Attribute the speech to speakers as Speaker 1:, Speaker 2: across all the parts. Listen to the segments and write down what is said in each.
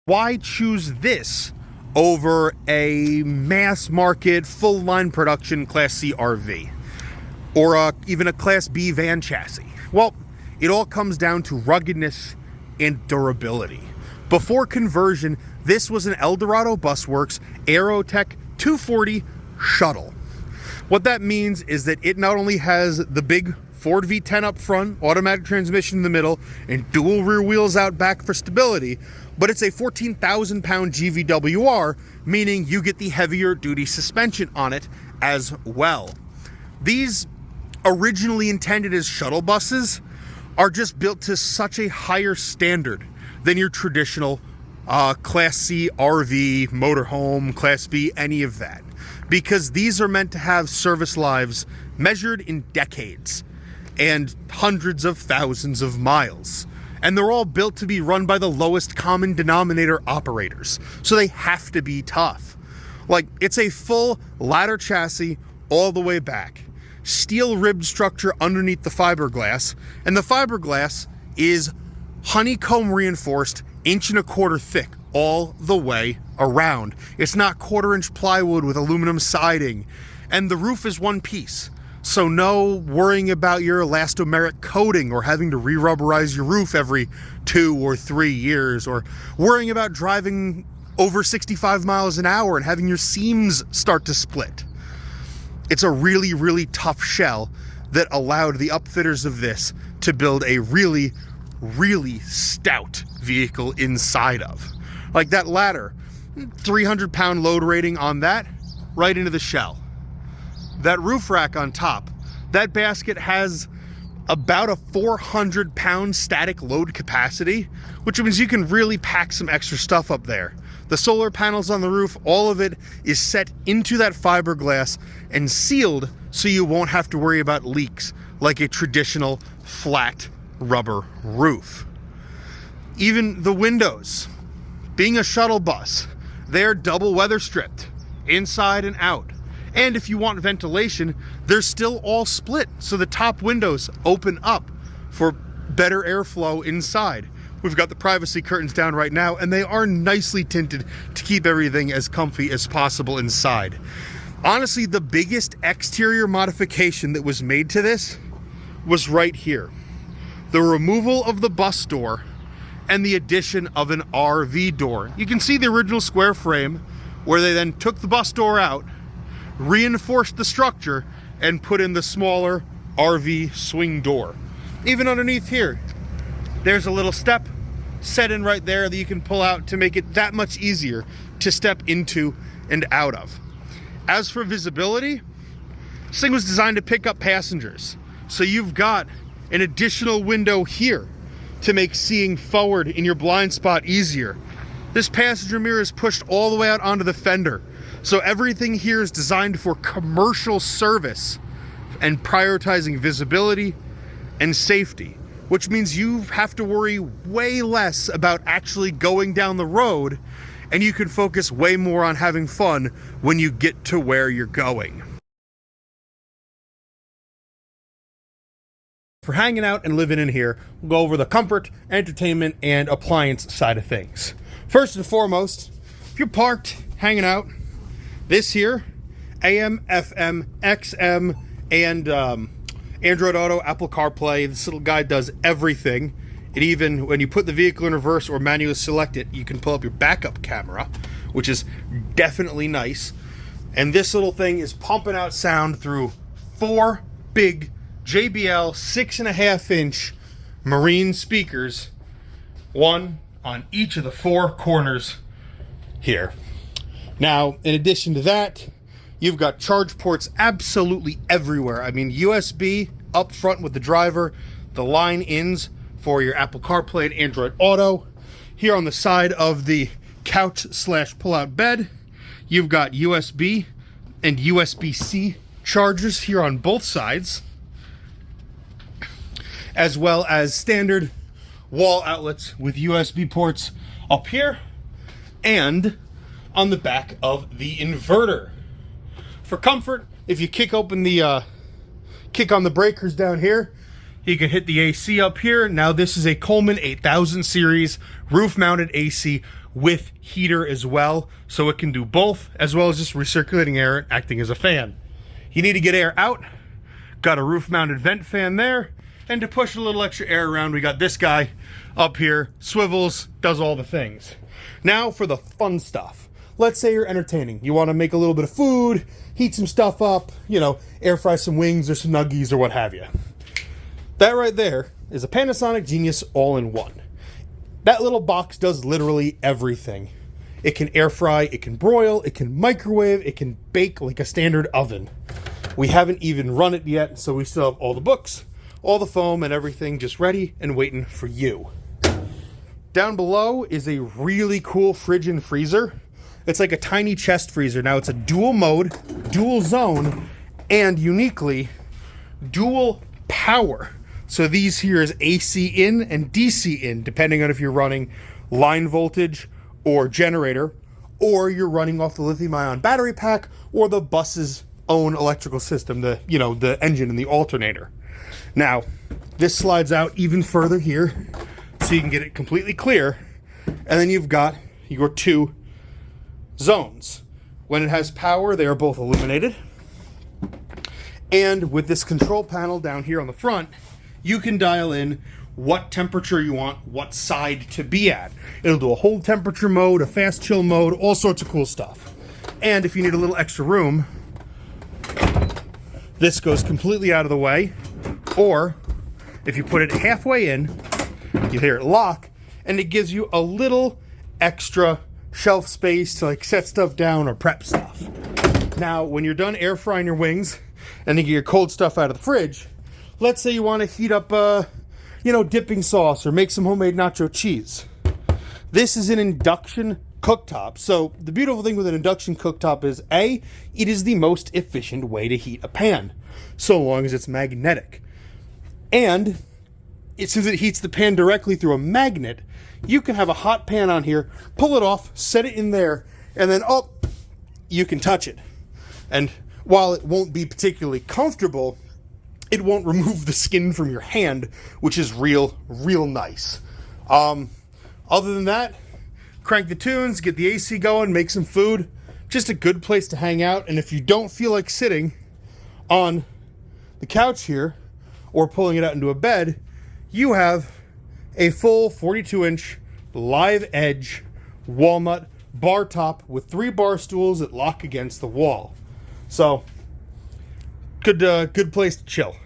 Speaker 1: Why choose this over a mass market, full line production Class C RV? Or even a Class B van chassis? Well, it all comes down to ruggedness and durability. Before conversion, this was an Dorado Busworks Aerotech 240 Shuttle. What that means is that it not only has the big Ford V10 up front, automatic transmission in the middle, and dual rear wheels out back for stability, but it's a 14,000 pound GVWR, meaning you get the heavier duty suspension on it as well. These, originally intended as shuttle buses, are just built to such a higher standard than your traditional Class C RV, motorhome, Class B, any of that. Because these are meant to have service lives measured in decades and hundreds of thousands of miles. And they're all built to be run by the lowest common denominator operators. So they have to be tough. Like, it's a full ladder chassis all the way back. Steel ribbed structure underneath the fiberglass. And the fiberglass is honeycomb reinforced, 1.25 inches thick all the way around. It's not 1/4 inch plywood with aluminum siding. And the roof is one piece. So no worrying about your elastomeric coating or having to re-rubberize your roof every 2 or 3 years, or worrying about driving over 65 miles an hour and having your seams start to split. It's a really, really tough shell that allowed the upfitters of this to build a really, really stout vehicle inside of. Like that ladder, 300 pound load rating on that, right into the shell. That roof rack on top, that basket has about a 400 pound static load capacity, which means you can really pack some extra stuff up there. The solar panels on the roof, all of it is set into that fiberglass and sealed so you won't have to worry about leaks like a traditional flat rubber roof. Even the windows, being a shuttle bus, they're double weather stripped inside and out. And if you want ventilation, they're still all split, so the top windows open up for better airflow inside. We've got the privacy curtains down right now, and they are nicely tinted to keep everything as comfy as possible inside. Honestly, the biggest exterior modification that was made to this was right here. The removal of the bus door and the addition of an RV door. You can see the original square frame where they then took the bus door out, reinforced the structure, and put in the smaller RV swing door. Even underneath here, there's a little step set in right there that you can pull out to make it that much easier to step into and out of. As for visibility, this thing was designed to pick up passengers. So you've got an additional window here to make seeing forward in your blind spot easier. This passenger mirror is pushed all the way out onto the fender. So everything here is designed for commercial service and prioritizing visibility and safety, which means you have to worry way less about actually going down the road, and you can focus way more on having fun when you get to where you're going. For hanging out and living in here, we'll go over the comfort, entertainment, and appliance side of things. First and foremost, if you're parked, hanging out, this here, AM, FM, XM, and Android Auto, Apple CarPlay, this little guy does everything. And even when you put the vehicle in reverse or manually select it, you can pull up your backup camera, which is definitely nice. And this little thing is pumping out sound through 4 big JBL 6.5 inch marine speakers, one on each of the 4 corners here. Now, in addition to that, you've got charge ports absolutely everywhere. I mean, USB up front with the driver, the line ins for your Apple CarPlay and Android Auto. Here on the side of the couch/pull-out bed, you've got USB and USB-C chargers here on both sides, as well as standard wall outlets with USB ports up here and on the back of the inverter. For comfort, if you kick on the breakers down here, you can hit the AC up here. Now this is a Coleman 8000 series roof mounted AC with heater as well, so it can do both, as well as just recirculating air acting as a fan. You need to get air out, got a roof mounted vent fan there, and to push a little extra air around, we got this guy up here, swivels, does all the things. Now for the fun stuff. Let's say you're entertaining. You want to make a little bit of food, heat some stuff up, you know, air fry some wings or some nuggies or what have you. That right there is a Panasonic Genius all-in-one. That little box does literally everything. It can air fry, it can broil, it can microwave, it can bake like a standard oven. We haven't even run it yet, so we still have all the books, all the foam and everything just ready and waiting for you. Down below is a really cool fridge and freezer. It's like a tiny chest freezer. Now it's a dual mode, dual zone, and uniquely dual power. So these here is AC in and DC in, depending on if you're running line voltage or generator, or you're running off the lithium-ion battery pack or the bus's own electrical system, the engine and the alternator. Now, this slides out even further here, so you can get it completely clear, and then you've got your two zones. When it has power, they are both illuminated, and with this control panel down here on the front, you can dial in what temperature you want, what side to be at. It'll do a hold temperature mode, a fast chill mode, all sorts of cool stuff. And if you need a little extra room, this goes completely out of the way, or if you put it halfway in, you hear it lock, and it gives you a little extra shelf space to like set stuff down or prep stuff. Now, when you're done air frying your wings and you get your cold stuff out of the fridge, let's say you want to heat up dipping sauce or make some homemade nacho cheese. This is an induction cooktop. So the beautiful thing with an induction cooktop is it is the most efficient way to heat a pan, so long as it's magnetic. And since it heats the pan directly through a magnet, you can have a hot pan on here, pull it off, set it in there, and then you can touch it. And while it won't be particularly comfortable, it won't remove the skin from your hand, which is real nice. Other than that, crank the tunes, get the AC going, make some food. Just a good place to hang out. And if you don't feel like sitting on the couch here or pulling it out into a bed, you have a full 42-inch live edge walnut bar top with 3 bar stools that lock against the wall. So, good place to chill.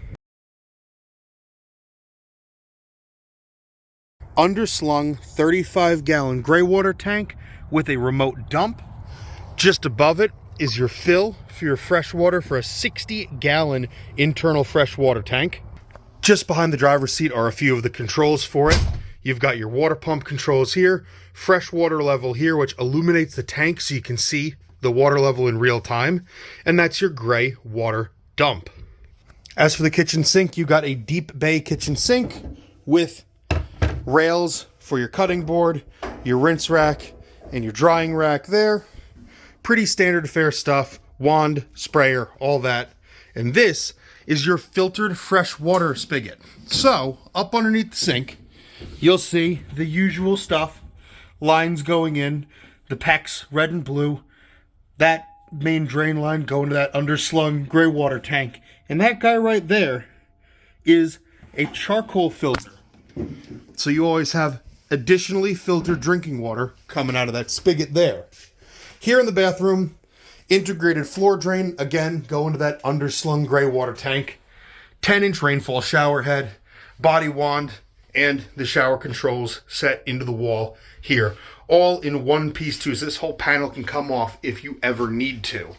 Speaker 1: Underslung 35-gallon gray water tank with a remote dump. Just above it is your fill for your fresh water for a 60-gallon internal fresh water tank. Just behind the driver's seat are a few of the controls for it. You've got your water pump controls here, fresh water level here, which illuminates the tank so you can see the water level in real time, and that's your gray water dump. As for the kitchen sink, you got a deep bay kitchen sink with rails for your cutting board, your rinse rack, and your drying rack there. Pretty standard fare stuff, wand, sprayer, all that. And this is your filtered fresh water spigot. So, up underneath the sink, you'll see the usual stuff, lines going in, the PEX, red and blue, that main drain line going to that underslung gray water tank. And that guy right there is a charcoal filter. So you always have additionally filtered drinking water coming out of that spigot there. Here in the bathroom, integrated floor drain, again, going to that underslung gray water tank. 10-inch rainfall shower head, body wand, and the shower controls set into the wall here. All in one piece too, so this whole panel can come off if you ever need to.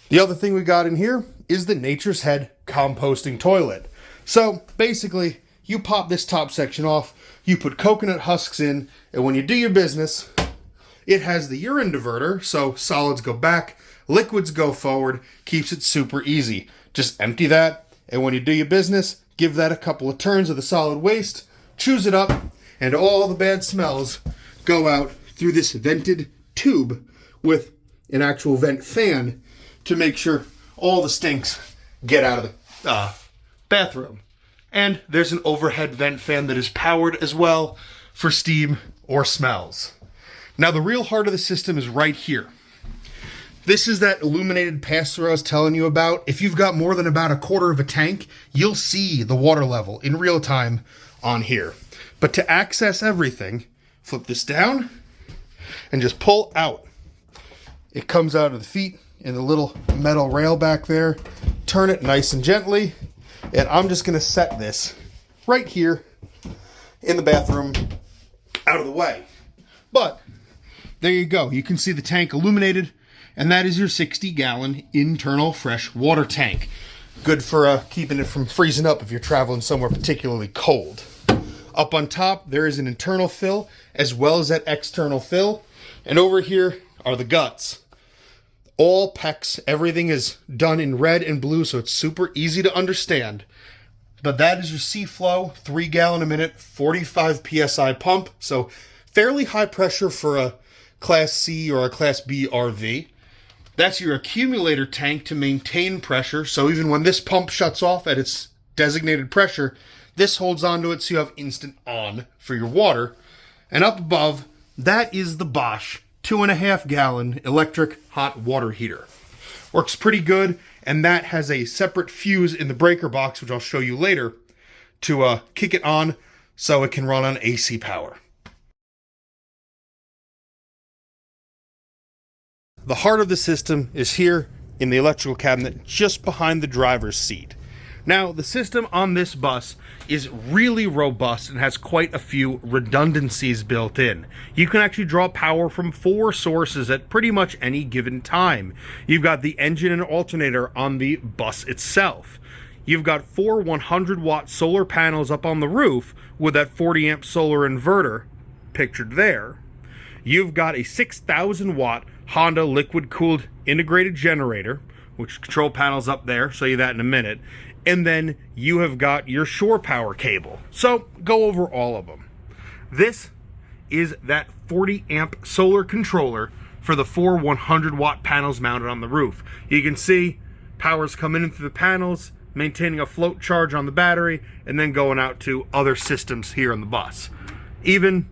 Speaker 1: The other thing we got in here is the Nature's Head composting toilet. So basically, you pop this top section off, you put coconut husks in, and when you do your business, it has the urine diverter, so solids go back, liquids go forward, keeps it super easy. Just empty that, and when you do your business, give that a couple of turns of the solid waste, choose it up, and all the bad smells go out through this vented tube with an actual vent fan to make sure all the stinks get out of the bathroom. And there's an overhead vent fan that is powered as well for steam or smells. Now the real heart of the system is right here. This is that illuminated pass-through I was telling you about. If you've got more than about a quarter of a tank, you'll see the water level in real time on here. But to access everything, flip this down and just pull out. It comes out of the feet and the little metal rail back there. Turn it nice and gently. And I'm just going to set this right here in the bathroom out of the way. But there you go. You can see the tank illuminated. And that is your 60-gallon internal fresh water tank. Good for keeping it from freezing up if you're traveling somewhere particularly cold. Up on top, there is an internal fill as well as that external fill. And over here are the guts. All PEX, everything is done in red and blue, so it's super easy to understand. But that is your C-Flow, 3 gallon a minute, 45 PSI pump. So fairly high pressure for a Class C or a Class B RV. That's your accumulator tank to maintain pressure. So even when this pump shuts off at its designated pressure, this holds onto it so you have instant on for your water. And up above, that is the Bosch 2.5 gallon electric hot water heater. Works pretty good, and that has a separate fuse in the breaker box, which I'll show you later, to kick it on so it can run on AC power. The heart of the system is here in the electrical cabinet just behind the driver's seat. Now, the system on this bus is really robust and has quite a few redundancies built in. You can actually draw power from 4 sources at pretty much any given time. You've got the engine and alternator on the bus itself. You've got 4 100-watt solar panels up on the roof with that 40-amp solar inverter pictured there. You've got a 6,000-watt Honda liquid-cooled integrated generator, which control panels up there, show you that in a minute. And then you have got your shore power cable. So go over all of them. This is that 40-amp solar controller for the 4 100-watt panels mounted on the roof. You can see power's coming in through the panels, maintaining a float charge on the battery, and then going out to other systems here on the bus. Even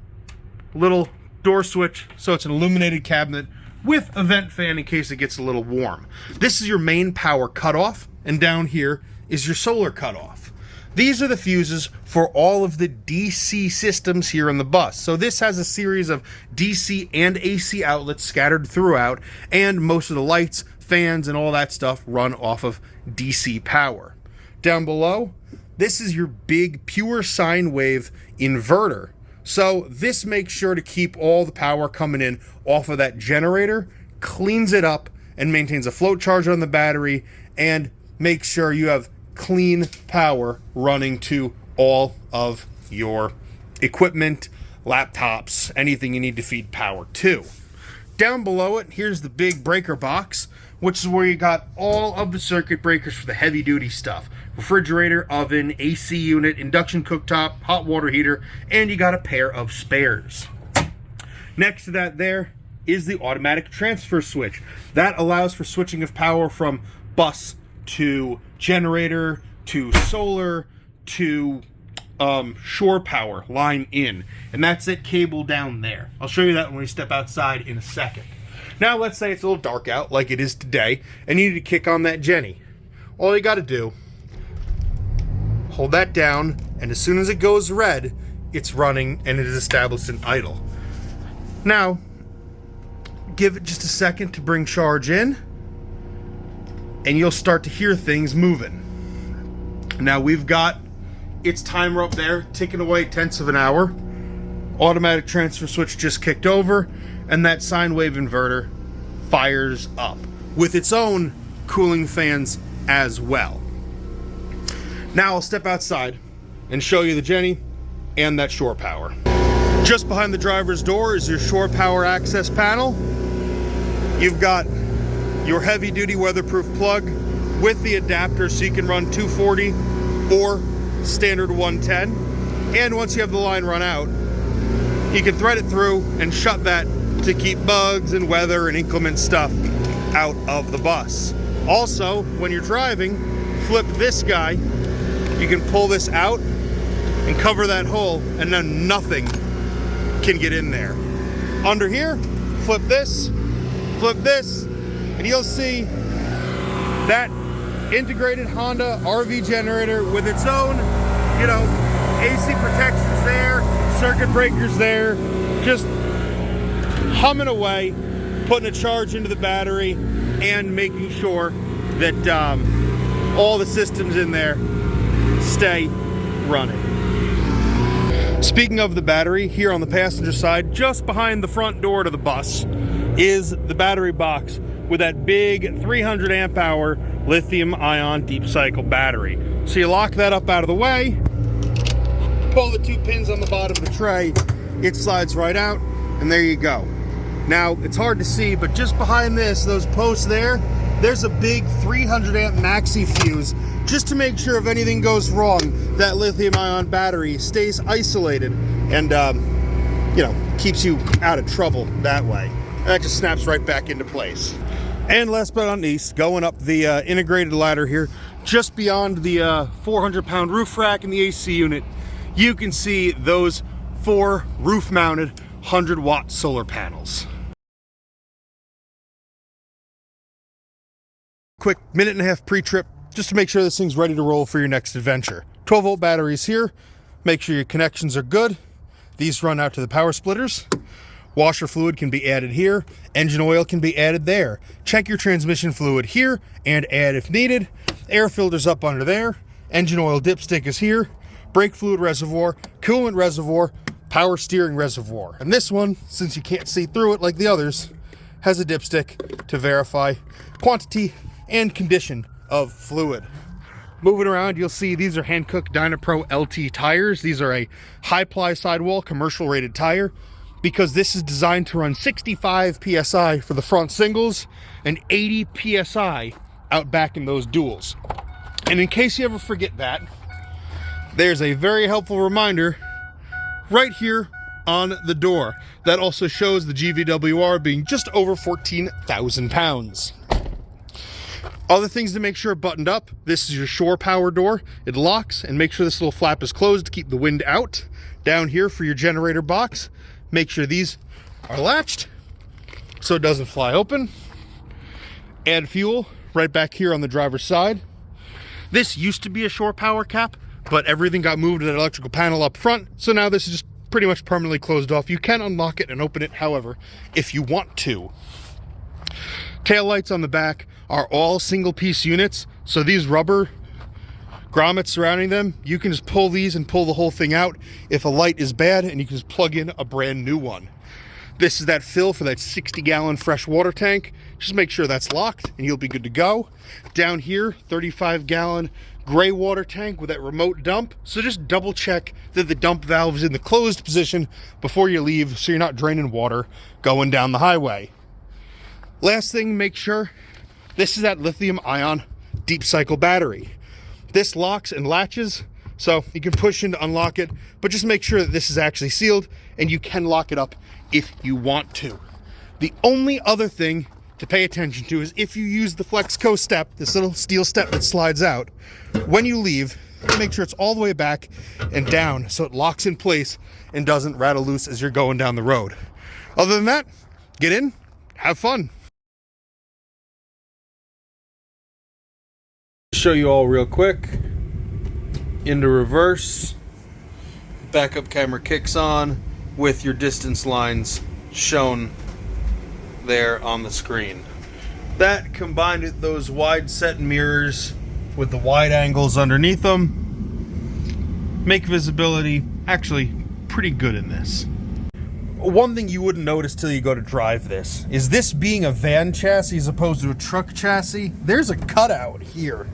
Speaker 1: little door switch, so it's an illuminated cabinet with a vent fan in case it gets a little warm. This is your main power cutoff, and down here is your solar cutoff. These are the fuses for all of the DC systems here on the bus. So this has a series of DC and AC outlets scattered throughout, and most of the lights, fans, and all that stuff run off of DC power. Down below, this is your big pure sine wave inverter. So this makes sure to keep all the power coming in off of that generator, cleans it up, and maintains a float charge on the battery, and makes sure you have clean power running to all of your equipment, laptops, anything you need to feed power to. Down below it, here's the big breaker box, which is where you got all of the circuit breakers for the heavy duty stuff. Refrigerator, oven, AC unit, induction cooktop, hot water heater, and you got a pair of spares. Next to that there is the automatic transfer switch. That allows for switching of power from bus to generator to solar to shore power line in. And that's it cable down there. I'll show you that when we step outside in a second. Now let's say it's a little dark out like it is today and you need to kick on that Jenny. All you got to do, hold that down, and as soon as it goes red, it's running and it is established in idle. Now, give it just a second to bring charge in, and you'll start to hear things moving. Now we've got its timer up there, ticking away 1/10 of an hour. Automatic transfer switch just kicked over, and that sine wave inverter fires up with its own cooling fans as well. Now I'll step outside and show you the Jenny and that shore power. Just behind the driver's door is your shore power access panel. You've got your heavy duty weatherproof plug with the adapter so you can run 240 or standard 110. And once you have the line run out, you can thread it through and shut that to keep bugs and weather and inclement stuff out of the bus. Also, when you're driving, flip this guy. You can pull this out and cover that hole, and then nothing can get in there. Under here, flip this, and you'll see that integrated Honda RV generator with its own, you know, AC protections there, circuit breakers there, just humming away, putting a charge into the battery and making sure that all the systems in there stay running. Speaking of the battery, here on the passenger side, just behind the front door to the bus, is the battery box with that big 300 amp hour lithium ion deep cycle battery. So you lock that up out of the way, pull the 2 pins on the bottom of the tray, it slides right out, and there you go. Now, it's hard to see, but just behind this, those posts there, there's a big 300 amp maxi fuse, just to make sure if anything goes wrong, that lithium ion battery stays isolated and, you know, keeps you out of trouble that way. And that just snaps right back into place. And last but not least, going up the integrated ladder here, just beyond the 400-pound roof rack and the AC unit, you can see those 4 roof-mounted 100-watt solar panels. Quick minute-and-a-half pre-trip, just to make sure this thing's ready to roll for your next adventure. 12-volt batteries here. Make sure your connections are good. These run out to the power splitters. Washer fluid can be added here. Engine oil can be added there. Check your transmission fluid here and add if needed. Air filters up under there. Engine oil dipstick is here. Brake fluid reservoir, coolant reservoir, power steering reservoir. And this one, since you can't see through it like the others, has a dipstick to verify quantity and condition of fluid. Moving around, you'll see these are Hankook Dynapro LT tires. These are a high-ply sidewall commercial rated tire because this is designed to run 65 PSI for the front singles and 80 PSI out back in those duals. And in case you ever forget that, there's a very helpful reminder right here on the door that also shows the GVWR being just over 14,000 pounds. Other things to make sure buttoned up, this is your shore power door. It locks, and make sure this little flap is closed to keep the wind out. Down here for your generator box, make sure these are latched so it doesn't fly open. Add fuel right back here on the driver's side. This used to be a shore power cap, but everything got moved to that electrical panel up front, so now this is just pretty much permanently closed off. You can unlock it and open it, however, if you want to. Tail lights on the back are all single piece units, so these rubber grommets surrounding them, you can just pull these and pull the whole thing out if a light is bad, and you can just plug in a brand new one. This is that fill for that 60-gallon fresh water tank. Just make sure that's locked and you'll be good to go. Down here, 35-gallon gray water tank with that remote dump, so just double check that the dump valve is in the closed position before you leave so you're not draining water going down the highway. Last thing, make sure this is that lithium ion deep cycle battery. This locks and latches, so you can push in to unlock it, but just make sure that this is actually sealed and you can lock it up if you want to. The only other thing to pay attention to is if you use the Flexco step, this little steel step that slides out, when you leave, make sure it's all the way back and down so it locks in place and doesn't rattle loose as you're going down the road. Other than that, get in, have fun. Show you all real quick. Into reverse. Backup camera kicks on with your distance lines shown there on the screen. That combined with those wide set mirrors with the wide angles underneath them make visibility actually pretty good in this. One thing you wouldn't notice till you go to drive this is this being a van chassis as opposed to a truck chassis, there's a cutout here.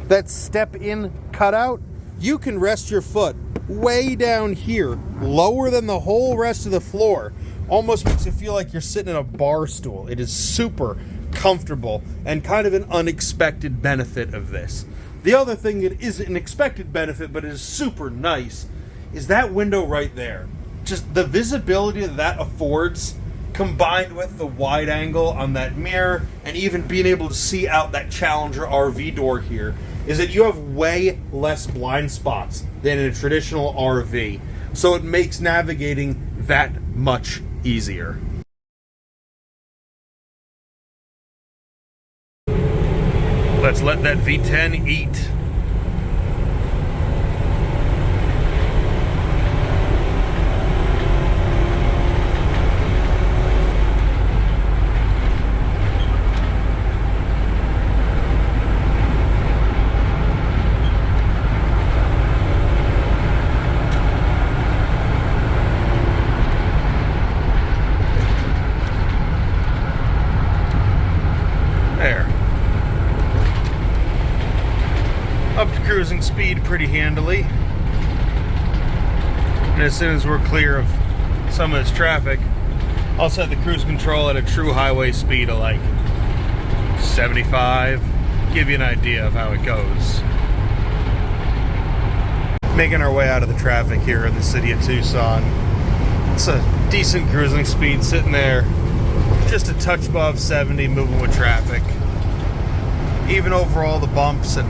Speaker 1: That step-in cutout, you can rest your foot way down here, lower than the whole rest of the floor. Almost makes you feel like you're sitting in a bar stool. It is super comfortable and kind of an unexpected benefit of this. The other thing that isn't an expected benefit, but is super nice, is that window right there. Just the visibility that affords, combined with the wide angle on that mirror, and even being able to see out that Challenger RV door here, is that you have way less blind spots than in a traditional RV. So it makes navigating that much easier. Let's let that V10 eat. There. Up to cruising speed pretty handily. And as soon as we're clear of some of this traffic, I'll set the cruise control at a true highway speed of like 75. Give you an idea of how it goes. Making our way out of the traffic here in the city of Tucson. It's a decent cruising speed sitting there. Just a touch above 70, moving with traffic. Even over all the bumps and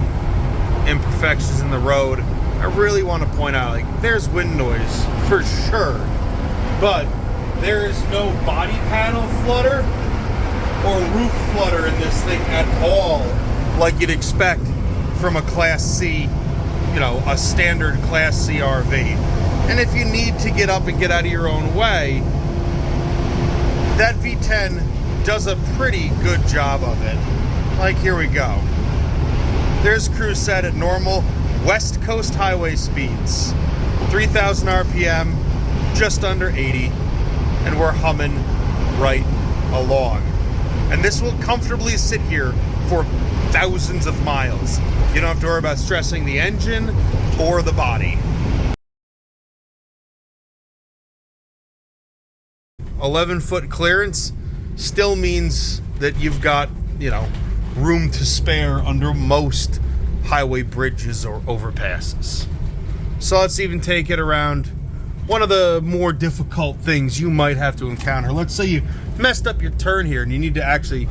Speaker 1: imperfections in the road, I really want to point out, like, there's wind noise for sure, but there is no body panel flutter or roof flutter in this thing at all, like you'd expect from a Class C, you know, a standard Class C RV. And if you need to get up and get out of your own way, that V10 does a pretty good job of it. Like, here we go. There's cruise set at normal West Coast highway speeds. 3,000 RPM, just under 80, and we're humming right along. And this will comfortably sit here for thousands of miles. You don't have to worry about stressing the engine or the body. 11-foot clearance still means that you've got, you know, room to spare under most highway bridges or overpasses. So let's even take it around one of the more difficult things you might have to encounter. Let's say you messed up your turn here and you need to actually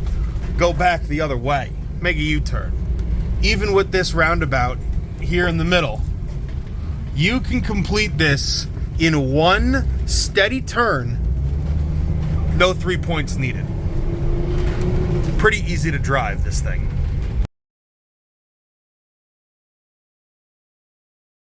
Speaker 1: go back the other way, make a U-turn. Even with this roundabout here in the middle, you can complete this in one steady turn. No 3 points needed. Pretty easy to drive, this thing.